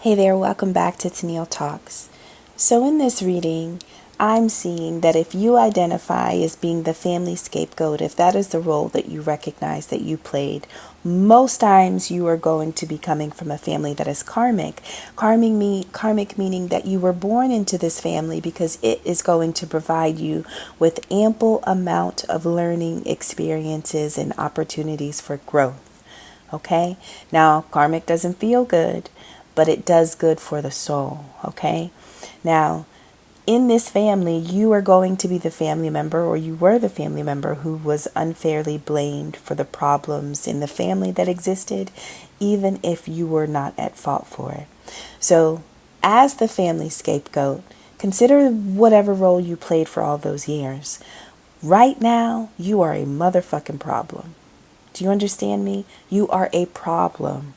Hey there, welcome back to Tennille Talks. So in this reading, I'm seeing that if you identify as being the family scapegoat, if that is the role that you recognize that you played, most times you are going to be coming from a family that is karmic. Karmic meaning that you were born into this family because it is going to provide you with ample amount of learning experiences and opportunities for growth. Okay? Now, karmic doesn't feel good, but it does good for the soul. Okay? Now, in this family, you are going to be the family member, or you were the family member who was unfairly blamed for the problems in the family that existed, even if you were not at fault for it. So, as the family scapegoat, consider whatever role you played for all those years. Right now, you are a motherfucking problem. Do you understand me? You are a problem.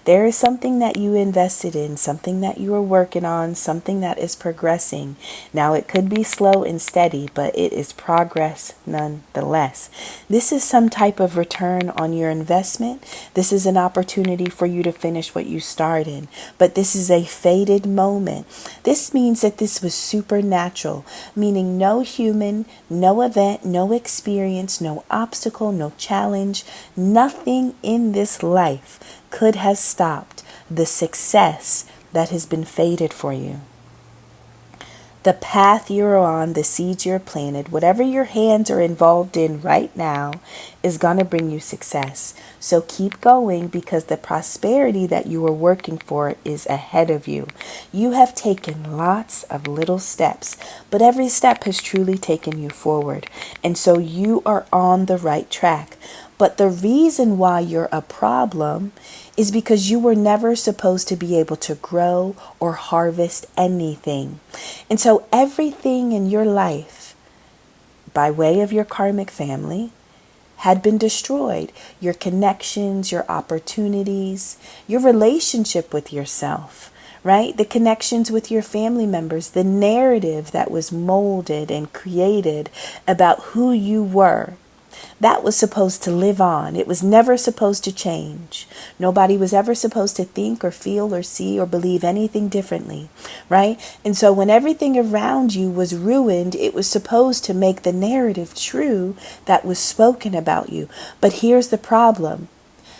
There is something that you invested in, something that you are working on, something that is progressing. Now, it could be slow and steady, but it is progress nonetheless. This is some type of return on your investment. This is an opportunity for you to finish what you started, but this is a fated moment. This means that this was supernatural, meaning no human, no event, no experience, no obstacle, no challenge, nothing in this life could have stopped the success that has been fated for you. The path you're on, the seeds you're planted, whatever your hands are involved in right now is going to bring you success. So keep going, because the prosperity that you are working for is ahead of you. You have taken lots of little steps, but every step has truly taken you forward. And so you are on the right track. But the reason why you're a problem is because you were never supposed to be able to grow or harvest anything. And so everything in your life, by way of your karmic family, had been destroyed. Your connections, your opportunities, your relationship with yourself, right? The connections with your family members, the narrative that was molded and created about who you were. That was supposed to live on. It was never supposed to change. Nobody was ever supposed to think or feel or see or believe anything differently, right? And so when everything around you was ruined, it was supposed to make the narrative true that was spoken about you. But here's the problem.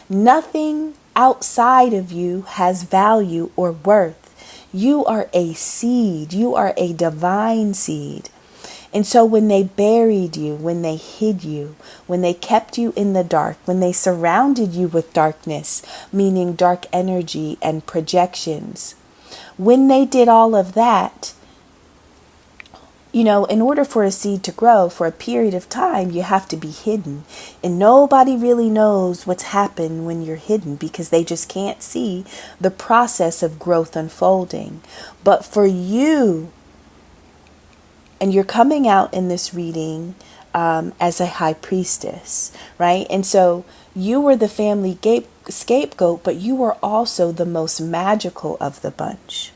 Nothing outside of you has value or worth. You are a seed. You are a divine seed. And so when they buried you, when they hid you, when they kept you in the dark, when they surrounded you with darkness, meaning dark energy and projections, when they did all of that, in order for a seed to grow for a period of time, you have to be hidden. And nobody really knows what's happened when you're hidden, because they just can't see the process of growth unfolding. But for you, and you're coming out in this reading as a high priestess, right? And so you were the family scapegoat, but you were also the most magical of the bunch,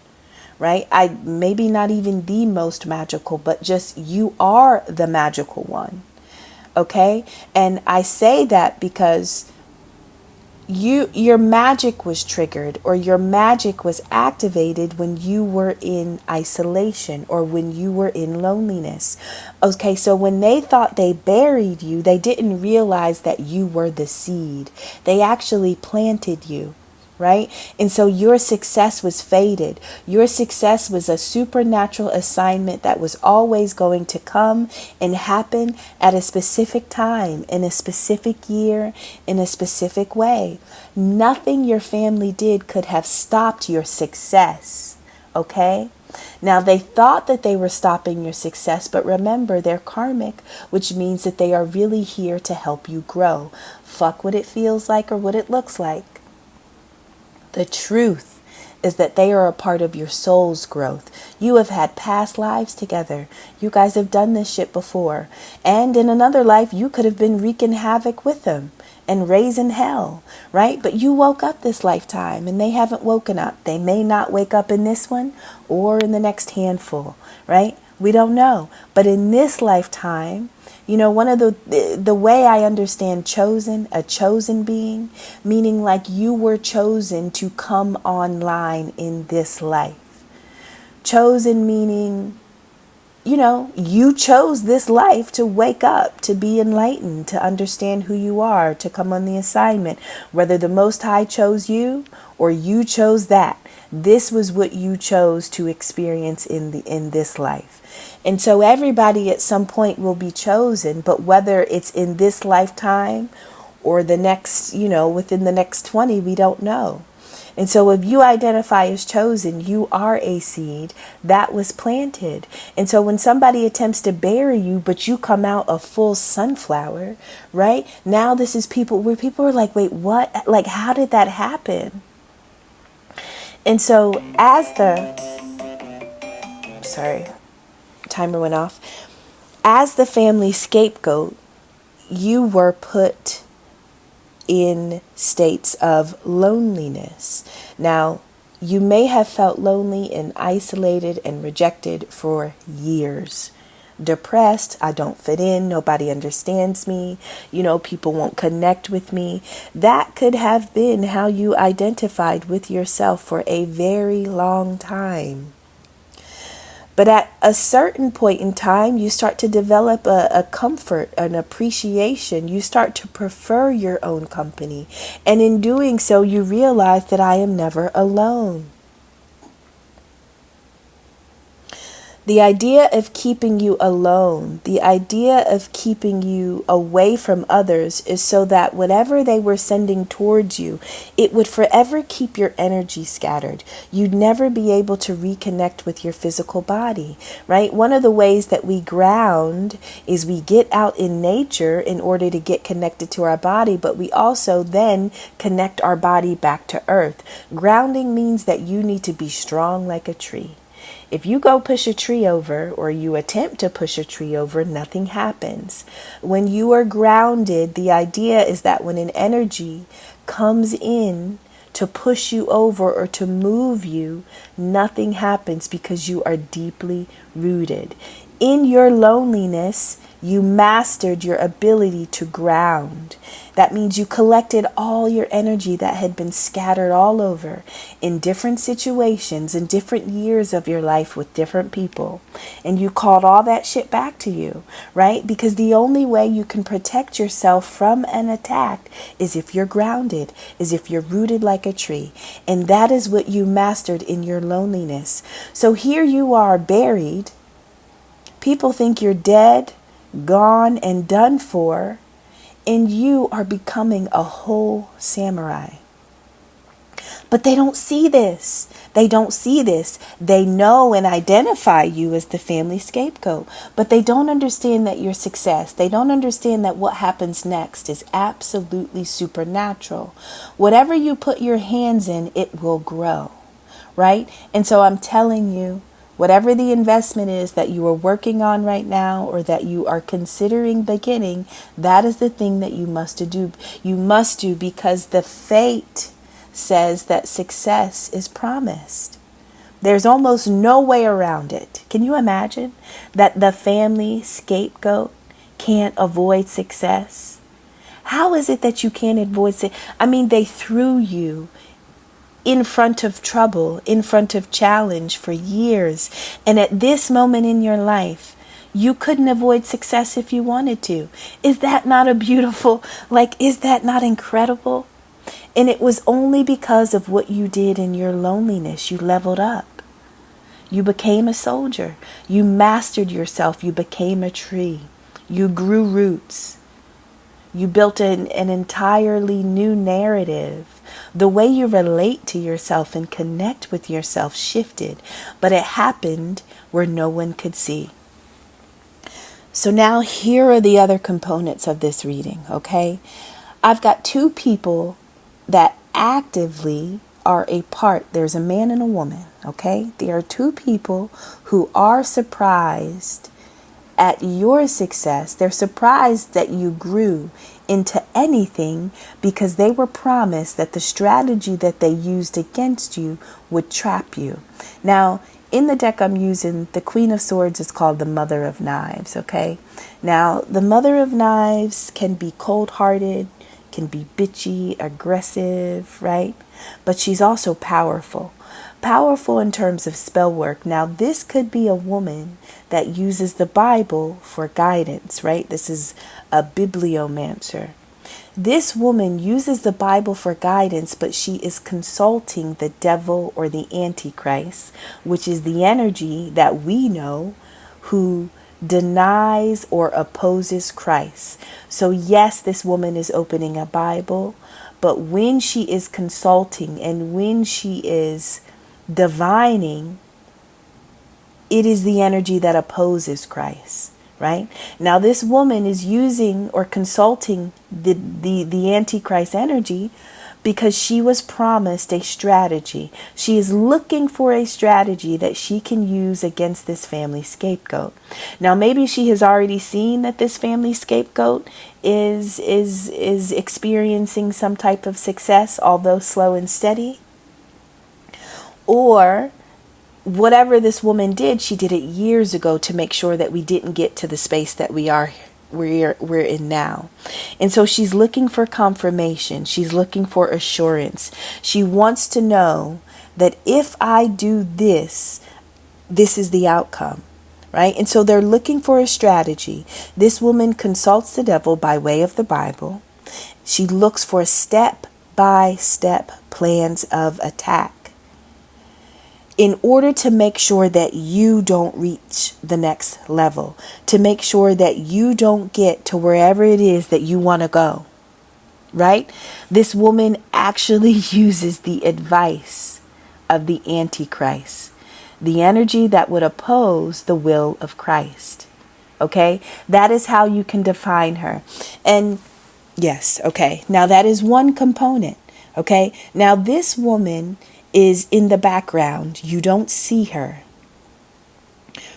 right? Maybe not even the most magical, but just you are the magical one, okay? And I say that because your magic was triggered, or your magic was activated when you were in isolation or when you were in loneliness. Okay, so when they thought they buried you, they didn't realize that you were the seed. They actually planted you. Right? And so your success was fated. Your success was a supernatural assignment that was always going to come and happen at a specific time, in a specific year, in a specific way. Nothing your family did could have stopped your success. Okay? Now, they thought that they were stopping your success, but remember, they're karmic, which means that they are really here to help you grow. Fuck what it feels like or what it looks like. The truth is that they are a part of your soul's growth. You have had past lives together. You guys have done this shit before. And in another life, you could have been wreaking havoc with them and raising hell, right? But you woke up this lifetime and they haven't woken up. They may not wake up in this one or in the next handful, right? We don't know. But in this lifetime, One of the way I understand chosen, a chosen being, meaning like you were chosen to come online in this life. Chosen meaning, you chose this life to wake up, to be enlightened, to understand who you are, to come on the assignment. Whether the Most High chose you or you chose that, this was what you chose to experience in this life. And so everybody at some point will be chosen, but whether it's in this lifetime or the next, within the next 20, we don't know. And so if you identify as chosen, you are a seed that was planted. And so when somebody attempts to bury you, but you come out a full sunflower, right? Now this is where people are like, wait, what? Like, how did that happen? And so sorry, timer went off. As the family scapegoat, you were put in states of loneliness. Now, you may have felt lonely and isolated and rejected for years. Depressed, I don't fit in, nobody understands me, people won't connect with me. That could have been how you identified with yourself for a very long time. But at a certain point in time, you start to develop a comfort, an appreciation. You start to prefer your own company. And in doing so, you realize that I am never alone. The idea of keeping you alone, the idea of keeping you away from others is so that whatever they were sending towards you, it would forever keep your energy scattered. You'd never be able to reconnect with your physical body, right? One of the ways that we ground is we get out in nature in order to get connected to our body, but we also then connect our body back to earth. Grounding means that you need to be strong like a tree. If you go push a tree over or you attempt to push a tree over, nothing happens. When you are grounded, the idea is that when an energy comes in to push you over or to move you, nothing happens because you are deeply rooted. In your loneliness, you mastered your ability to ground. That means you collected all your energy that had been scattered all over in different situations, in different years of your life with different people. And you called all that shit back to you, right? Because the only way you can protect yourself from an attack is if you're grounded, is if you're rooted like a tree. And that is what you mastered in your loneliness. So here you are buried. People think you're dead, gone, and done for, and you are becoming a whole samurai. But they don't see this. They don't see this. They know and identify you as the family scapegoat, but they don't understand that your success, they don't understand that what happens next is absolutely supernatural. Whatever you put your hands in, it will grow, right? And so I'm telling you, whatever the investment is that you are working on right now or that you are considering beginning, that is the thing that you must do. You must do because the fate says that success is promised. There's almost no way around it. Can you imagine that the family scapegoat can't avoid success? How is it that you can't avoid success? I mean, they threw you in front of trouble, in front of challenge for years. And at this moment in your life, you couldn't avoid success if you wanted to. Is that not a beautiful, is that not incredible? And it was only because of what you did in your loneliness. You leveled up. You became a soldier. You mastered yourself. You became a tree. You grew roots. You built an entirely new narrative. The way you relate to yourself and connect with yourself shifted, but it happened where no one could see. So now here are the other components of this reading, okay? I've got two people that actively are a part. There's a man and a woman, okay? There are two people who are surprised at your success. They're surprised that you grew into anything because they were promised that the strategy that they used against you would trap you. Now, in the deck I'm using, the Queen of Swords is called the Mother of Knives, okay? Now, the Mother of Knives can be cold-hearted, can be bitchy, aggressive, right? But she's also powerful. Powerful in terms of spell work. Now, this could be a woman that uses the Bible for guidance, right? This is a bibliomancer. This woman uses the Bible for guidance, but she is consulting the devil or the Antichrist, which is the energy that we know who denies or opposes Christ. So yes, this woman is opening a Bible, but when she is consulting and when she is divining, it is the energy that opposes Christ, right? Now this woman is using or consulting the Antichrist energy because she was promised a strategy. She is looking for a strategy that she can use against this family scapegoat. Now maybe she has already seen that this family scapegoat is experiencing some type of success, although slow and steady. Or whatever this woman did, she did it years ago to make sure that we didn't get to the space that we're in now. And so she's looking for confirmation. She's looking for assurance. She wants to know that if I do this, this is the outcome, right? And so they're looking for a strategy. This woman consults the devil by way of the Bible. She looks for step-by-step plans of attack in order to make sure that you don't reach the next level, to make sure that you don't get to wherever it is that you want to go, right? This woman actually uses the advice of the Antichrist, the energy that would oppose the will of Christ, okay? That is how you can define her. And yes, okay, now that is one component, okay? Now this woman is in the background. You don't see her,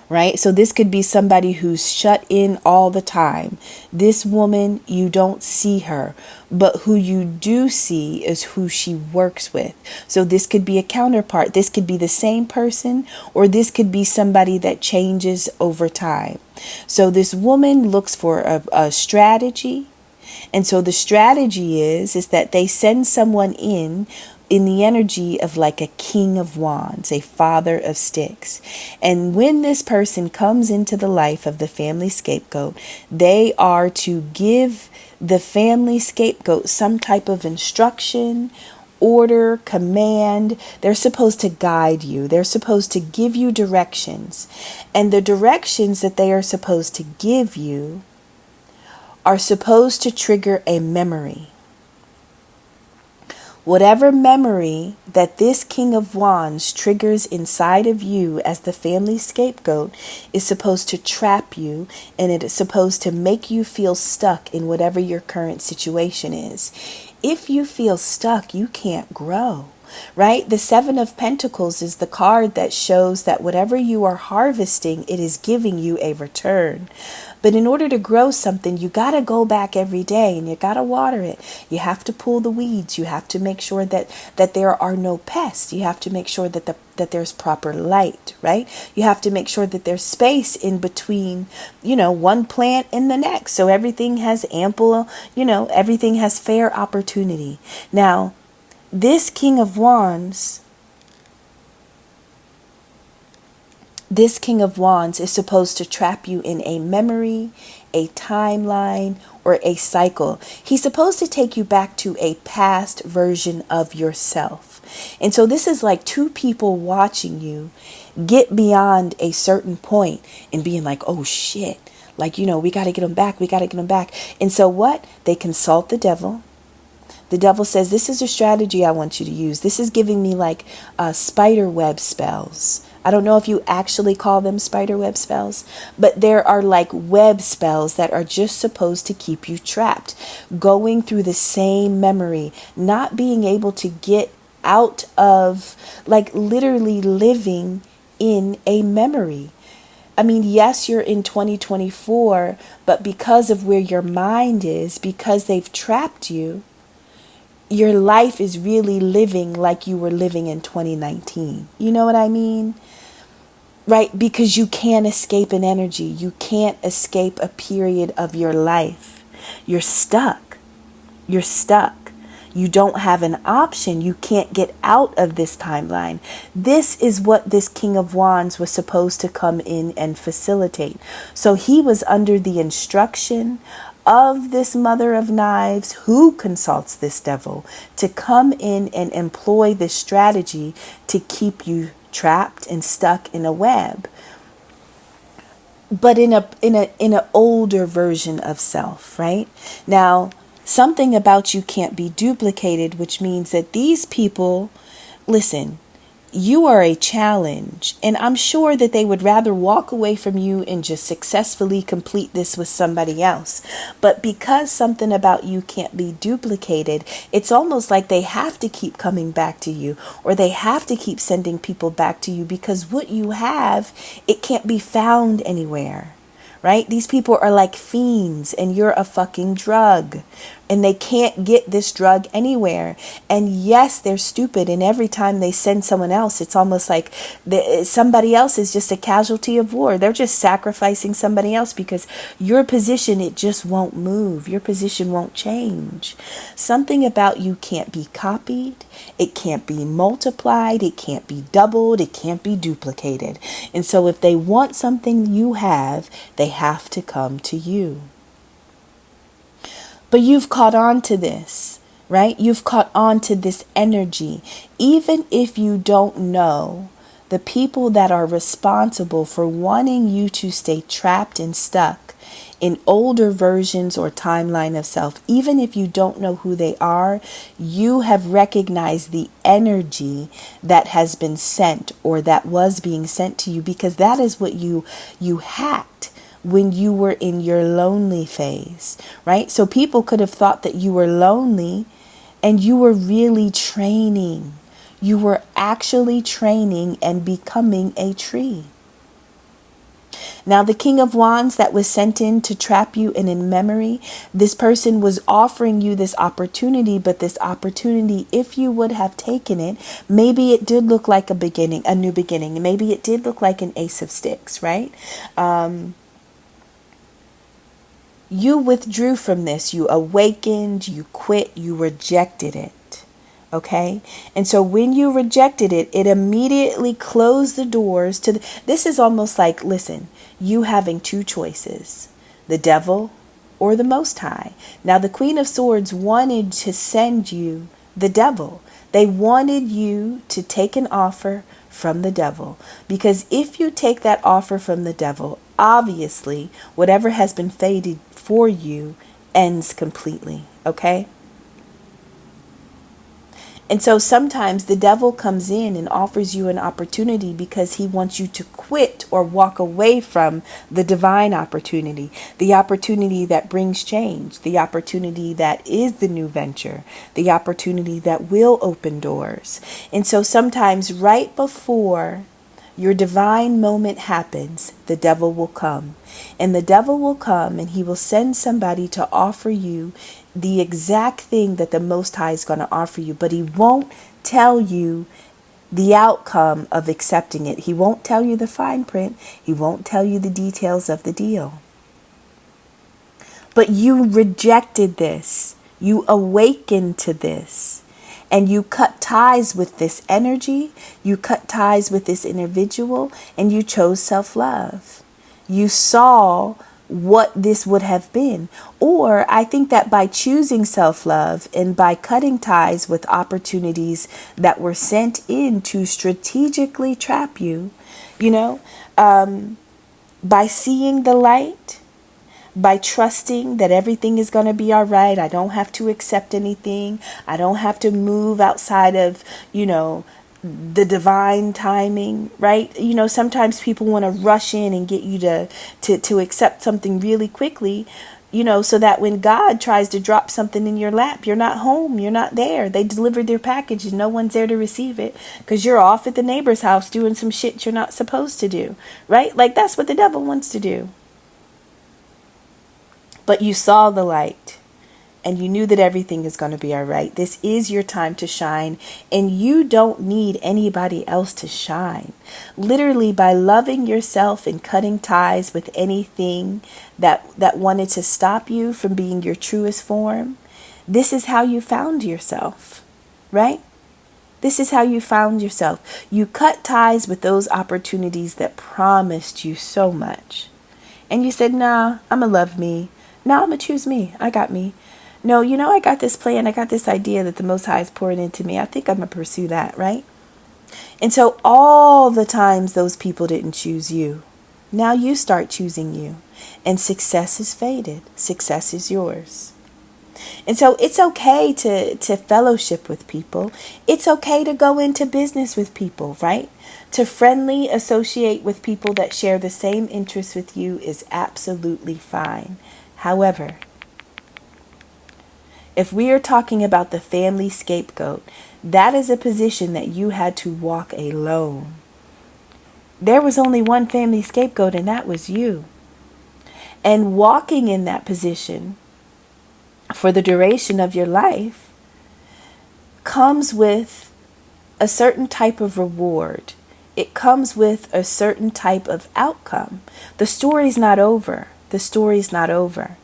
right? So this could be somebody who's shut in all the time. This woman, you don't see her, but who you do see is who she works with. So this could be a counterpart. This could be the same person, or this could be somebody that changes over time. So this woman looks for a strategy. And so the strategy is that they send someone in the energy of like a king of wands, a father of sticks. And when this person comes into the life of the family scapegoat, they are to give the family scapegoat some type of instruction, order, command. They're supposed to guide you. They're supposed to give you directions. And the directions that they are supposed to give you are supposed to trigger a memory. Whatever memory that this King of Wands triggers inside of you as the family scapegoat is supposed to trap you, and it is supposed to make you feel stuck in whatever your current situation is. If you feel stuck, you can't grow, right? The Seven of Pentacles is the card that shows that whatever you are harvesting, it is giving you a return. But in order to grow something, you got to go back every day and you got to water it. You have to pull the weeds. You have to make sure that there are no pests. You have to make sure that there's proper light, right? You have to make sure that there's space in between, one plant and the next. So everything has ample, everything has fair opportunity. Now, this King of Wands is supposed to trap you in a memory, a timeline, or a cycle. He's supposed to take you back to a past version of yourself. And so this is like two people watching you get beyond a certain point and being like, oh shit, we got to get them back. We got to get them back. And so what? They consult the devil. The devil says, this is a strategy I want you to use. This is giving me like spider web spells. I don't know if you actually call them spider web spells, but there are like web spells that are just supposed to keep you trapped, going through the same memory, not being able to get out of, like literally living in a memory. I mean, yes, you're in 2024, but because of where your mind is, because they've trapped you, your life is really living like you were living in 2019. You know what I mean? Right? Because you can't escape an energy. You can't escape a period of your life. You're stuck. You're stuck. You don't have an option. You can't get out of this timeline. This is what this King of Wands was supposed to come in and facilitate. So he was under the instruction of this Mother of Knives, who consults this devil, to come in and employ this strategy to keep you trapped and stuck in a web, but in a older version of self. Right now, something about you can't be duplicated, which means that these people, listen, you are a challenge, and I'm sure that they would rather walk away from you and just successfully complete this with somebody else. But because something about you can't be duplicated, it's almost like they have to keep coming back to you, or they have to keep sending people back to you, because what you have, it can't be found anywhere. Right? These people are like fiends, and you're a fucking drug, and they can't get this drug anywhere. And yes, they're stupid, and every time they send someone else, it's almost like somebody else is just a casualty of war. They're just sacrificing somebody else, because your position, it just won't move. Your position won't change. Something about you can't be copied. It can't be multiplied. It can't be doubled. It can't be duplicated. And so if they want something you have, they have to come to you. But you've caught on to this, right? You've caught on to this energy. Even if you don't know the people that are responsible for wanting you to stay trapped and stuck in older versions or timeline of self, even if you don't know who they are, you have recognized the energy that has been sent, or that was being sent to you, because that is what you hacked when you were in your lonely phase, right? So people could have thought that you were lonely, and you were really training. You were actually training and becoming a tree. Now, the King of Wands that was sent in to trap you and in memory, this person was offering you this opportunity, but this opportunity, if you would have taken it, maybe it did look like a beginning, a new beginning. Maybe it did look like an Ace of Sticks, right? You withdrew from this. You awakened, you quit, you rejected it. Okay? And so when you rejected it, it immediately closed the doors to this is almost like, listen, you having two choices, the devil or the Most High. Now, the Queen of Swords wanted to send you the devil. They wanted you to take an offer from the devil, because if you take that offer from the devil, obviously whatever has been fated for you ends completely. Okay? And so sometimes the devil comes in and offers you an opportunity because he wants you to quit or walk away from the divine opportunity, the opportunity that brings change, the opportunity that is the new venture, the opportunity that will open doors. And so sometimes right before your divine moment happens, the devil will come. And the devil will come and he will send somebody to offer you the exact thing that the Most High is going to offer you, but he won't tell you the outcome of accepting it. He won't tell you the fine print. He won't tell you the details of the deal. But you rejected this. You awakened to this. And you cut ties with this energy. You cut ties with this individual. And you chose self-love. You saw what this would have been. Or I think that by choosing self-love and by cutting ties with opportunities that were sent in to strategically trap you, by seeing the light, by trusting that everything is going to be all right. I don't have to accept anything. I don't have to move outside of, the divine timing, right? Sometimes people want to rush in and get you to accept something really quickly. So that when God tries to drop something in your lap, you're not home, you're not there. They delivered their package and no one's there to receive it because you're off at the neighbor's house doing some shit you're not supposed to do, right? Like that's what the devil wants to do. But you saw the light and you knew that everything is going to be all right. This is your time to shine, and you don't need anybody else to shine. Literally, by loving yourself and cutting ties with anything that wanted to stop you from being your truest form, this is how you found yourself, right? This is how you found yourself. You cut ties with those opportunities that promised you so much. And you said, nah, I'm going to love me. Nah, I'm going to choose me. I got me. No, I got this plan. I got this idea that the Most High is pouring into me. I think I'm going to pursue that, right? And so all the times those people didn't choose you, now you start choosing you. And success is faded. Success is yours. And so it's okay to fellowship with people. It's okay to go into business with people, right? To friendly associate with people that share the same interests with you is absolutely fine. However, if we are talking about the family scapegoat, that is a position that you had to walk alone. There was only one family scapegoat, and that was you. And walking in that position for the duration of your life comes with a certain type of reward. It comes with a certain type of outcome. The story's not over. The story's not over.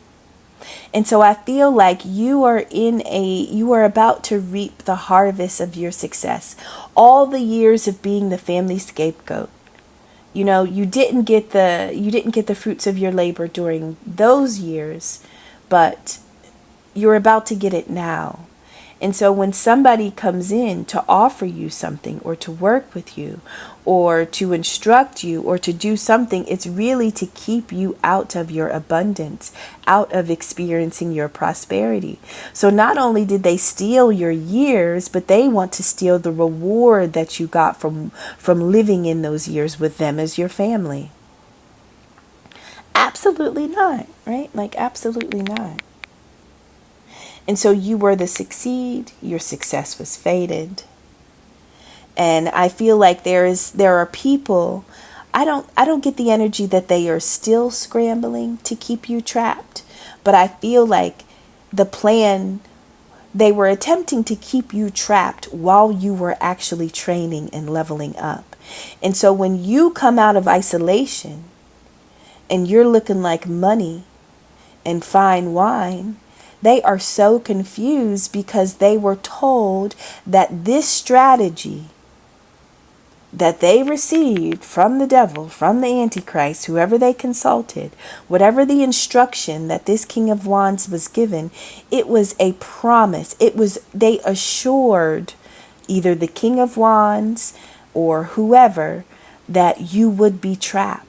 And so I feel like you are about to reap the harvest of your success. All the years of being the family scapegoat. You didn't get the fruits of your labor during those years, but you're about to get it now. And so when somebody comes in to offer you something or to work with you or to instruct you or to do something, it's really to keep you out of your abundance, out of experiencing your prosperity. So not only did they steal your years, but they want to steal the reward that you got from living in those years with them as your family. Absolutely not, right? Like absolutely not. And so you were the succeed, your success was faded. And I feel like there are people, I don't get the energy that they are still scrambling to keep you trapped, but I feel like the plan, they were attempting to keep you trapped while you were actually training and leveling up. And so when you come out of isolation and you're looking like money and fine wine, they are so confused because they were told that this strategy that they received from the devil, from the Antichrist, whoever they consulted, whatever the instruction that this King of Wands was given, it was a promise. They assured either the King of Wands or whoever that you would be trapped.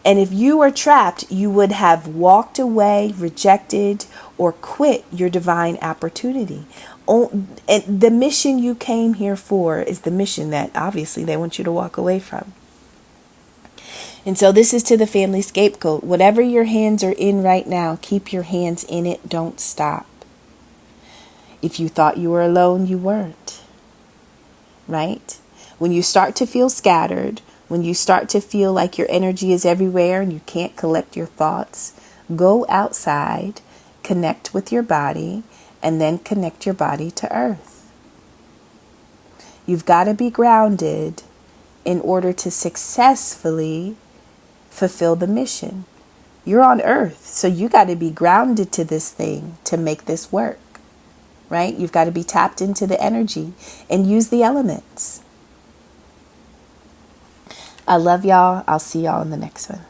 And if you were trapped, you would have walked away, rejected, or quit your divine opportunity. And the mission you came here for is the mission that obviously they want you to walk away from. And so this is to the family scapegoat. Whatever your hands are in right now, keep your hands in it. Don't stop. If you thought you were alone, you weren't. Right? When you start to feel scattered, when you start to feel like your energy is everywhere and you can't collect your thoughts, go outside, connect with your body, and then connect your body to earth. You've got to be grounded in order to successfully fulfill the mission. You're on earth, so you got to be grounded to this thing to make this work, right? You've got to be tapped into the energy and use the elements. I love y'all. I'll see y'all in the next one.